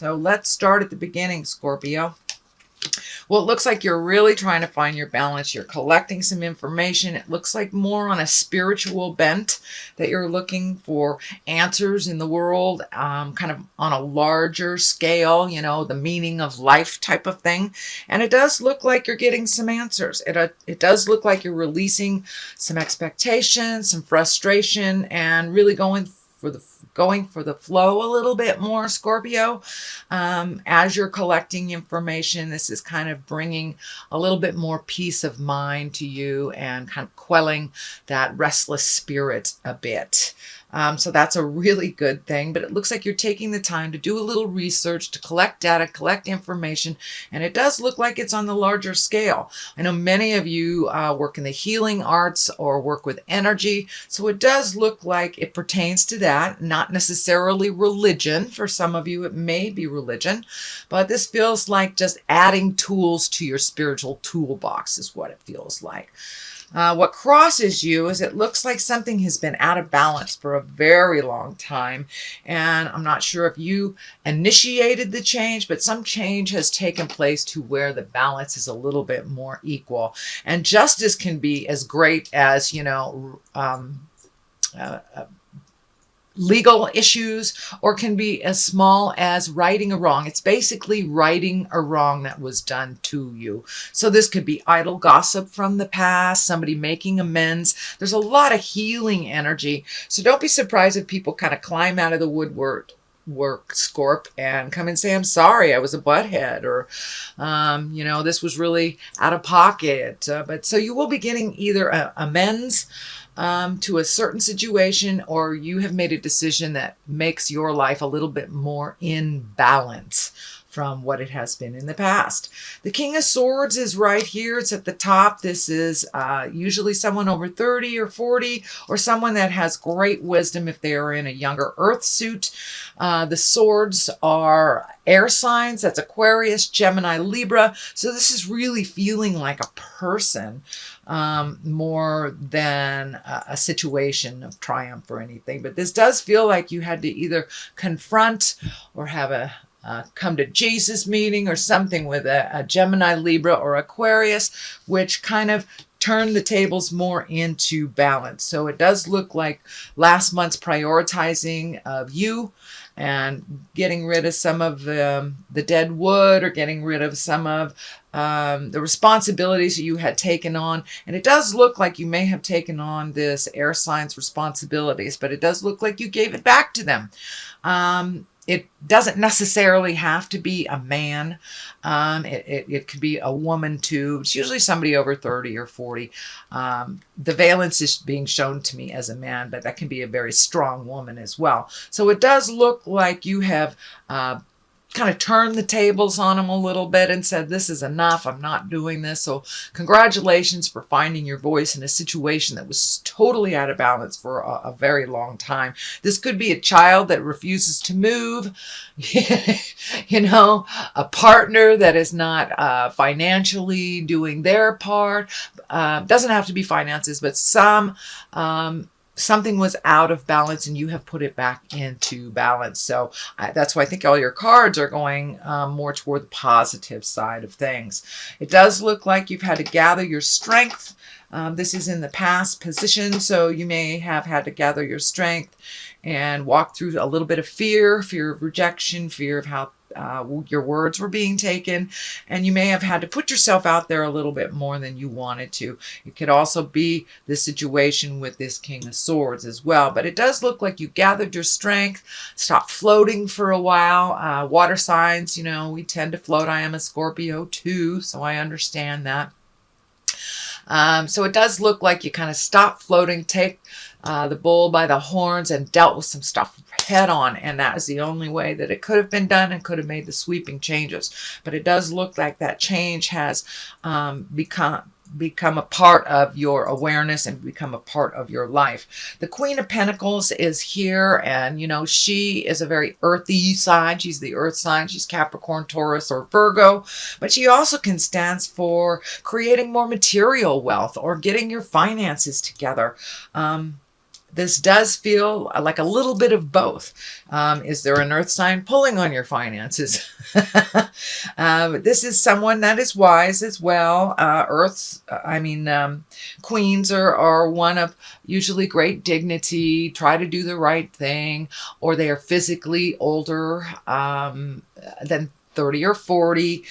So let's start at the beginning, Scorpio. Well, it looks like you're really trying to find your balance. You're collecting some information. It looks like more on a spiritual bent, that you're looking for answers in the world, kind of on a larger scale, you know, the meaning of life type of thing. And it does look like you're getting some answers. It does look like you're releasing some expectations, some frustration, and really going for the flow a little bit more, Scorpio. As you're collecting information, this is kind of bringing a little bit more peace of mind to you and kind of quelling that restless spirit a bit. So that's a really good thing, but it looks like you're taking the time to do a little research, to collect data, collect information, and it does look like it's on the larger scale. I know many of you work in the healing arts or work with energy, so it does look like it pertains to that, not necessarily religion. For some of you, it may be religion, but this feels like just adding tools to your spiritual toolbox is what it feels like. What crosses you is it looks like something has been out of balance for a very long time. And I'm not sure if you initiated the change, but some change has taken place to where the balance is a little bit more equal. And justice can be as great as, you know, legal issues, or can be as small as righting a wrong. It's basically righting a wrong that was done to you. So this could be idle gossip from the past, somebody making amends. There's a lot of healing energy. So don't be surprised if people kind of climb out of the woodwork, Scorp, and come and say, I'm sorry, I was a butthead, or, you know, this was really out of pocket. But so you will be getting either amends to a certain situation, or you have made a decision that makes your life a little bit more in balance from what it has been in the past. The King of Swords is right here. It's at the top. This is usually someone over 30 or 40, or someone that has great wisdom if they are in a younger earth suit. The swords are air signs. That's Aquarius, Gemini, Libra. So this is really feeling like a person more than a situation of triumph or anything. But this does feel like you had to either confront or have a come to Jesus meeting or something with a Gemini, Libra, or Aquarius, which kind of turn the tables more into balance. So it does look like last month's prioritizing of you and getting rid of some of the dead wood, or getting rid of some of the responsibilities that you had taken on. And it does look like you may have taken on this air signs responsibilities, but it does look like you gave it back to them. It doesn't necessarily have to be a man. It could be a woman too. It's usually somebody over 30 or 40. The valence is being shown to me as a man, but that can be a very strong woman as well. So it does look like you have kind of turned the tables on them a little bit and said, this is enough, I'm not doing this. So congratulations for finding your voice in a situation that was totally out of balance for a very long time. This could be a child that refuses to move, you know, a partner that is not financially doing their part. Doesn't have to be finances, but something was out of balance and you have put it back into balance. So that's why I think all your cards are going more toward the positive side of things. It does look like you've had to gather your strength. This is in the past position, so you may have had to gather your strength and walk through a little bit of fear of rejection, fear of how your words were being taken, and you may have had to put yourself out there a little bit more than you wanted to. It could also be the situation with this King of Swords as well, but it does look like you gathered your strength, stopped floating for a while. Water signs, you know, we tend to float. I am a Scorpio too, so I understand that. So it does look like you kind of stopped floating, take the bull by the horns, and dealt with some stuff head on. And that is the only way that it could have been done and could have made the sweeping changes. But it does look like that change has become a part of your awareness and become a part of your life. The Queen of Pentacles is here, and you know, she is a very earthy sign. She's the earth sign. She's Capricorn, Taurus, or Virgo, but she also can stand for creating more material wealth or getting your finances together. this does feel like a little bit of both. Is there an earth sign pulling on your finances? This is someone that is wise as well. Queens are one of usually great dignity, try to do the right thing, or they are physically older than 30 or 40.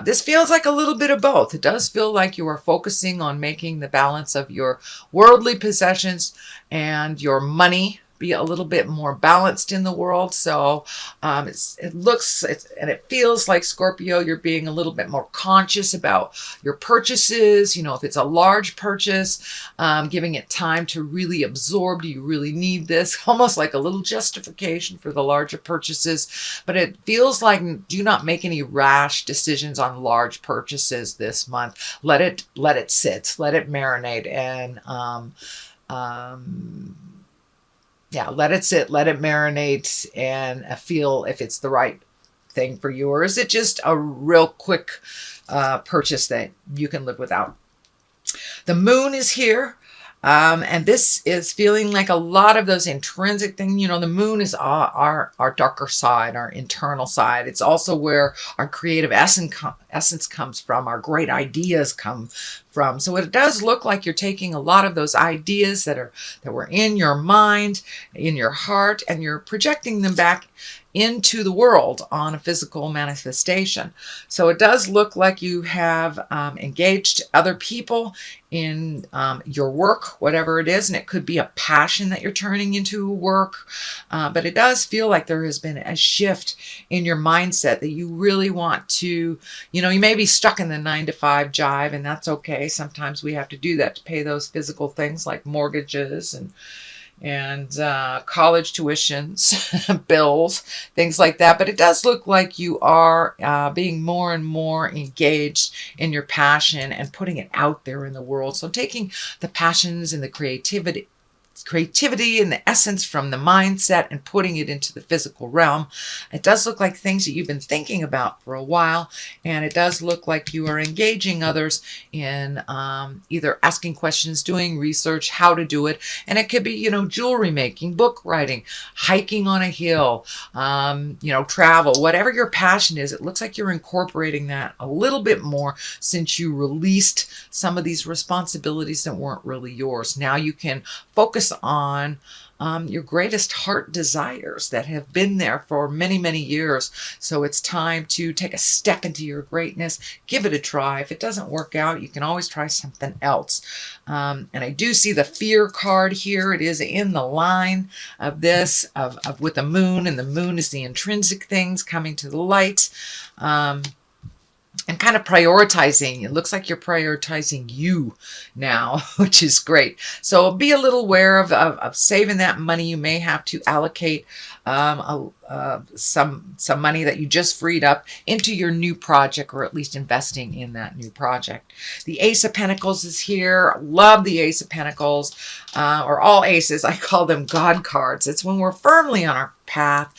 This feels like a little bit of both. It does feel like you are focusing on making the balance of your worldly possessions and your money be a little bit more balanced in the world. So it feels like, Scorpio, you're being a little bit more conscious about your purchases. You know, if it's a large purchase, giving it time to really absorb. Do you really need this? Almost like a little justification for the larger purchases. But it feels like, do not make any rash decisions on large purchases this month. Let it sit, let it marinate, and let it sit, let it marinate, and feel if it's the right thing for you, or is it just a real quick purchase that you can live without. The moon is here. And this is feeling like a lot of those intrinsic things. You know, the moon is our darker side, our internal side. It's also where our creative essence comes from, our great ideas come from. So it does look like you're taking a lot of those ideas that were in your mind, in your heart, and you're projecting them back into the world on a physical manifestation. So it does look like you have engaged other people in your work, whatever it is, and it could be a passion that you're turning into work, but it does feel like there has been a shift in your mindset that you really want to, you know, you may be stuck in the 9-to-5 jive, and that's okay. Sometimes we have to do that to pay those physical things like mortgages and college tuitions, bills, things like that. But it does look like you are being more and more engaged in your passion and putting it out there in the world. So taking the passions and the creativity and the essence from the mindset and putting it into the physical realm. It does look like things that you've been thinking about for a while, and it does look like you are engaging others in either asking questions, doing research, how to do it, and it could be, you know, jewelry making, book writing, hiking on a hill, you know, travel, whatever your passion is. It looks like you're incorporating that a little bit more since you released some of these responsibilities that weren't really yours. Now you can focus on your greatest heart desires that have been there for many, many years. So it's time to take a step into your greatness. Give it a try. If it doesn't work out, you can always try something else. And I do see the fear card here. It is in the line of this, with the moon, and the moon is the intrinsic things coming to the light. And kind of prioritizing. It looks like you're prioritizing you now, which is great. So be a little aware of saving that money. You may have to allocate some money that you just freed up into your new project, or at least investing in that new project. The Ace of Pentacles is here. Love the Ace of Pentacles, or all aces. I call them God cards. It's when we're firmly on our path.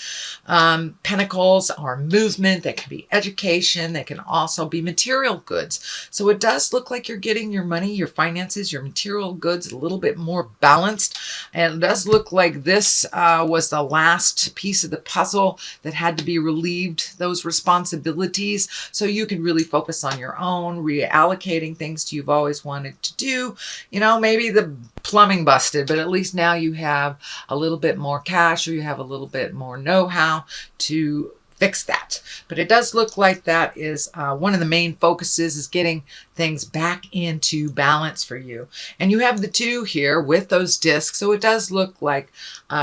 Pentacles are movement. That can be education. They can also be material goods. So it does look like you're getting your money, your finances, your material goods a little bit more balanced. And it does look like this was the last piece of the puzzle that had to be relieved, those responsibilities, so you can really focus on your own, reallocating things you've always wanted to do. You know, maybe the plumbing busted, but at least now you have a little bit more cash, or you have a little bit more know-how to fix that. But it does look like that is one of the main focuses, is getting things back into balance for you. And you have the 2 here with those discs. So it does look like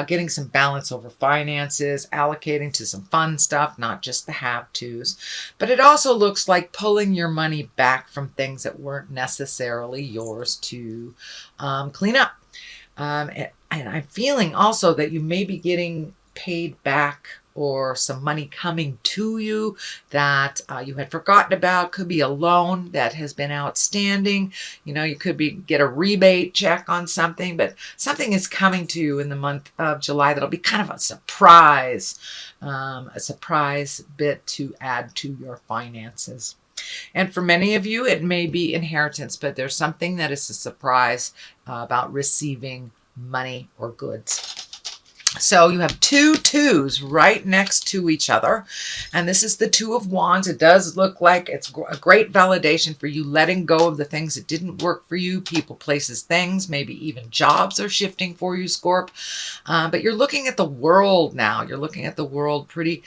getting some balance over finances, allocating to some fun stuff, not just the have-tos. But it also looks like pulling your money back from things that weren't necessarily yours to clean up. And I'm feeling also that you may be getting paid back, or some money coming to you that you had forgotten about. Could be a loan that has been outstanding. You know, you could get a rebate check on something, but something is coming to you in the month of July that'll be kind of a surprise bit to add to your finances. And for many of you, it may be inheritance, but there's something that is a surprise about receiving money or goods. So you have two twos right next to each other. And this is the Two of Wands. It does look like it's a great validation for you letting go of the things that didn't work for you. People, places, things, maybe even jobs are shifting for you, Scorp. But you're looking at the world now. You're looking at the world pretty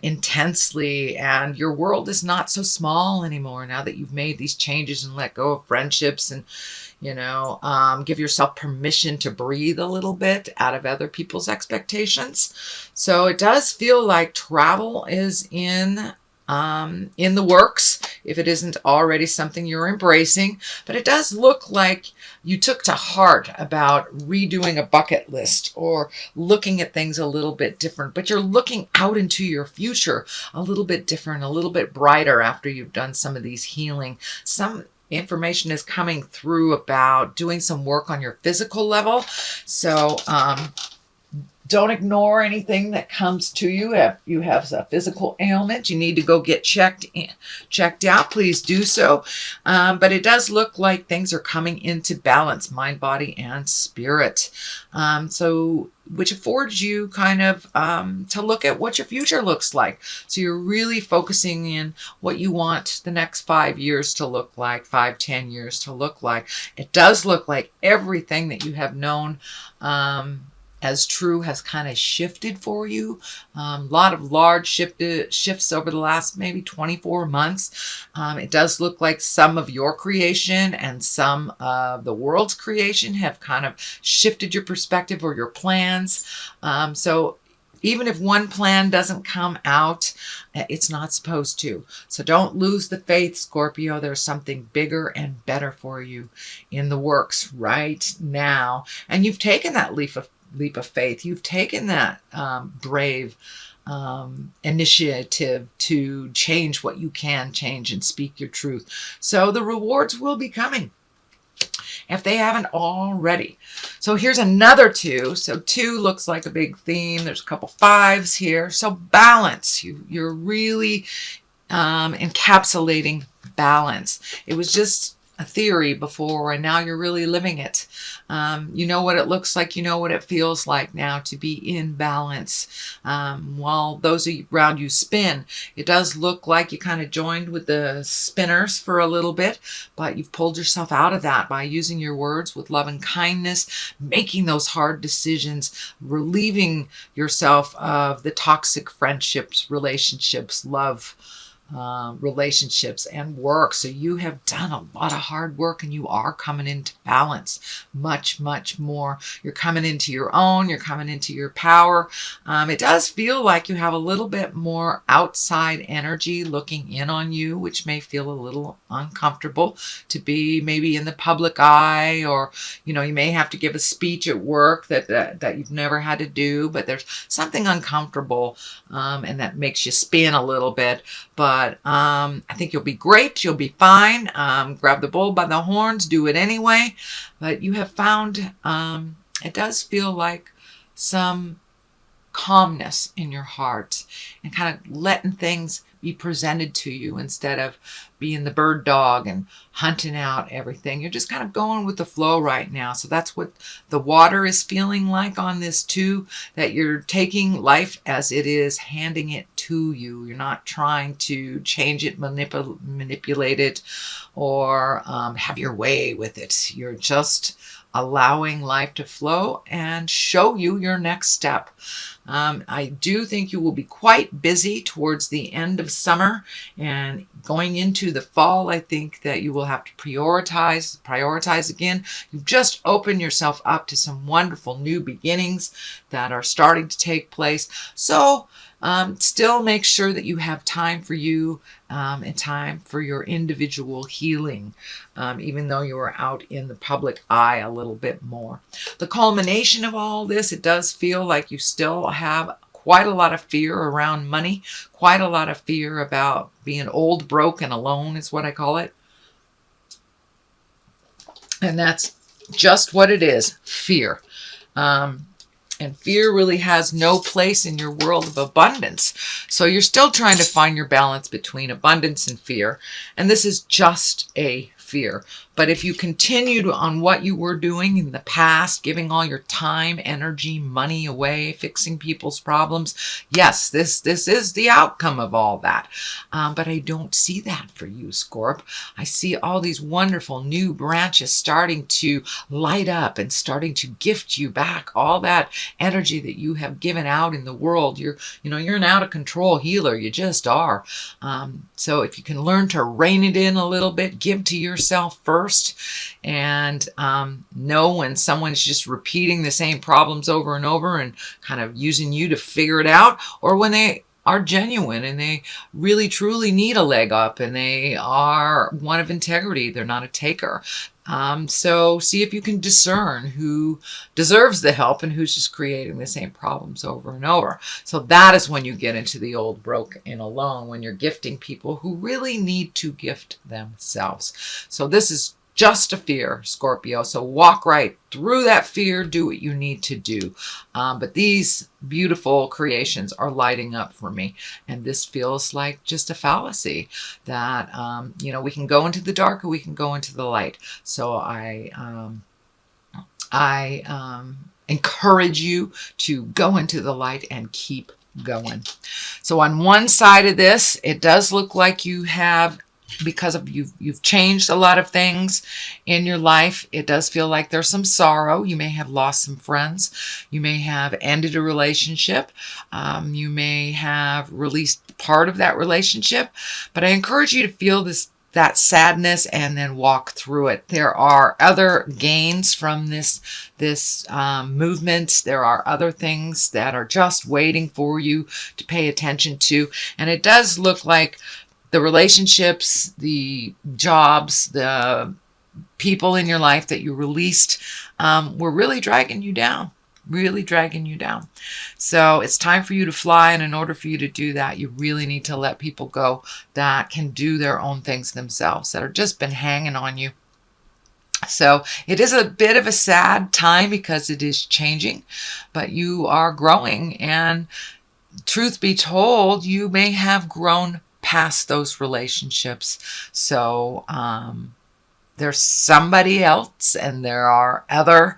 intensely. And your world is not so small anymore now that you've made these changes and let go of friendships and give yourself permission to breathe a little bit out of other people's expectations. So it does feel like travel is in the works, if it isn't already something you're embracing. But it does look like you took to heart about redoing a bucket list or looking at things a little bit different. But you're looking out into your future a little bit different, a little bit brighter after you've done some of these healing. Some information is coming through about doing some work on your physical level. So don't ignore anything that comes to you. If you have a physical ailment, you need to go get checked out, please do so. But it does look like things are coming into balance, mind, body, and spirit. Which affords you kind of to look at what your future looks like. So you're really focusing in what you want the next 5 years to look like, 5-10 years to look like. It does look like everything that you have known as true has kind of shifted for you. A lot of large shifts over the last maybe 24 months. It does look like some of your creation and some of the world's creation have kind of shifted your perspective or your plans. So even if one plan doesn't come out, it's not supposed to. So don't lose the faith, Scorpio. There's something bigger and better for you in the works right now. And you've taken that leap of faith. You've taken that brave initiative to change what you can change and speak your truth. So the rewards will be coming if they haven't already. So here's another two. So two looks like a big theme. There's a couple fives here. So balance. You're really encapsulating balance. It was just a theory before, and now you're really living it. You know what it looks like. You know what it feels like now to be in balance. While those around you spin, it does look like you kind of joined with the spinners for a little bit, but you've pulled yourself out of that by using your words with love and kindness, making those hard decisions, relieving yourself of the toxic friendships, relationships, love, relationships, and work. So you have done a lot of hard work and you are coming into balance much more. You're coming into your own, you're coming into your power. It does feel like you have a little bit more outside energy looking in on you, which may feel a little uncomfortable to be maybe in the public eye, or you may have to give a speech at work that you've never had to do, but there's something uncomfortable and that makes you spin a little bit. But I think you'll be great. You'll be fine. Grab the bull by the horns. Do it anyway. But you have found, it does feel like some calmness in your heart and kind of letting things be presented to you instead of being the bird dog and hunting out everything. You're just kind of going with the flow right now. So that's what the water is feeling like on this too, that you're taking life as it is, handing it to you. You're not trying to change it, manipulate it, or have your way with it. You're just allowing life to flow and show you your next step. I do think you will be quite busy towards the end of summer and going into the fall. I think that you will have to prioritize again. You've just opened yourself up to some wonderful new beginnings that are starting to take place. So still make sure that you have time for you and time for your individual healing, even though you are out in the public eye a little bit more. The culmination of all this, it does feel like you still have quite a lot of fear around money, quite a lot of fear about being old, broke, and alone is what I call it. And that's just what it is, fear. And fear really has no place in your world of abundance. So you're still trying to find your balance between abundance and fear. And this is just a fear. But if you continued on what you were doing in the past, giving all your time, energy, money away, fixing people's problems, yes, this is the outcome of all that. But I don't see that for you, Scorp. I see all these wonderful new branches starting to light up and starting to gift you back all that energy that you have given out in the world. You're an out of control healer. You just are. So if you can learn to rein it in a little bit, give to yourself first, and know when someone's just repeating the same problems over and over and kind of using you to figure it out, or when they are genuine and they really truly need a leg up and they are one of integrity. They're not a taker. So see if you can discern who deserves the help and who's just creating the same problems over and over. So that is when you get into the old broke and alone, when you're gifting people who really need to gift themselves. So this is just a fear, Scorpio. So walk right through that fear, do what you need to do. But these beautiful creations are lighting up for me. And this feels like just a fallacy that, we can go into the dark or we can go into the light. So I encourage you to go into the light and keep going. So on one side of this, it does look like you have, because of you've changed a lot of things in your life. It does feel like there's some sorrow. You may have lost some friends. You may have ended a relationship. You may have released part of that relationship. But I encourage you to feel that sadness and then walk through it. There are other gains from this movement. There are other things that are just waiting for you to pay attention to. And it does look like the relationships, the jobs, the people in your life that you released were really dragging you down, So it's time for you to fly. And in order for you to do that, you really need to let people go that can do their own things themselves, that have just been hanging on you. So it is a bit of a sad time because it is changing, but you are growing. And truth be told, you may have grown past those relationships. So there's somebody else, and there are other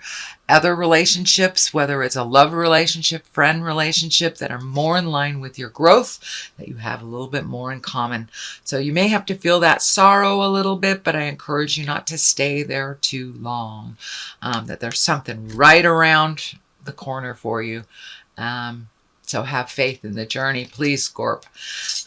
relationships, whether it's a love relationship, friend relationship, that are more in line with your growth, that you have a little bit more in common. So you may have to feel that sorrow a little bit, but I encourage you not to stay there too long, that there's something right around the corner for you. So have faith in the journey, please, Scorp.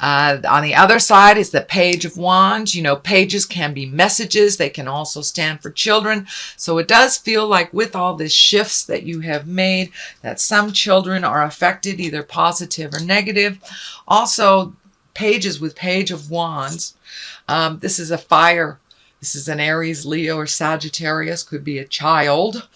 On the other side is the Page of Wands. Pages can be messages. They can also stand for children. So it does feel like with all the shifts that you have made, that some children are affected, either positive or negative. Also, pages with Page of Wands. This is a fire. This is an Aries, Leo, or Sagittarius. Could be a child.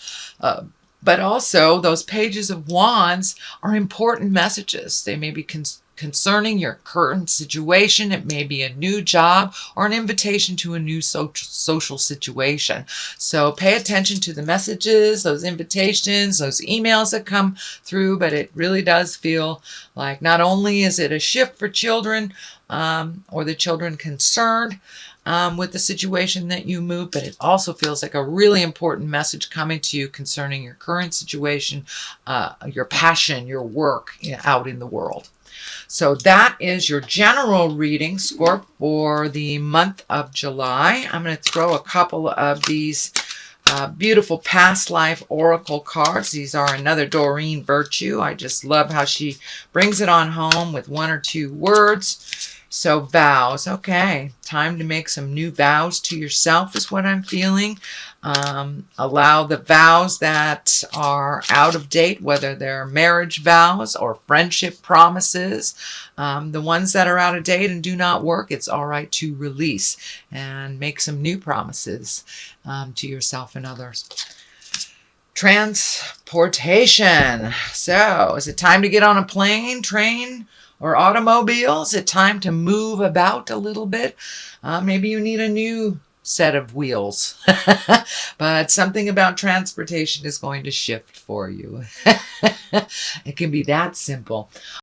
But also, those pages of wands are important messages. They may be concerning your current situation. It may be a new job or an invitation to a new social situation. So pay attention to the messages, those invitations, those emails that come through. But it really does feel like not only is it a shift for children or the children concerned, with the situation that you move, but it also feels like a really important message coming to you concerning your current situation, your passion, your work out in the world. So that is your general reading, Scorp, for the month of July. I'm going to throw a couple of these beautiful past life oracle cards. These are another Doreen Virtue. I just love how she brings it on home with one or two words. So vows, okay, time to make some new vows to yourself is what I'm feeling. Allow the vows that are out of date, whether they're marriage vows or friendship promises, the ones that are out of date and do not work, it's all right to release and make some new promises to yourself and others. Transportation. So is it time to get on a plane, train, or automobile? Is it time to move about a little bit? Maybe you need a new set of wheels. But something about transportation is going to shift for you. It can be that simple.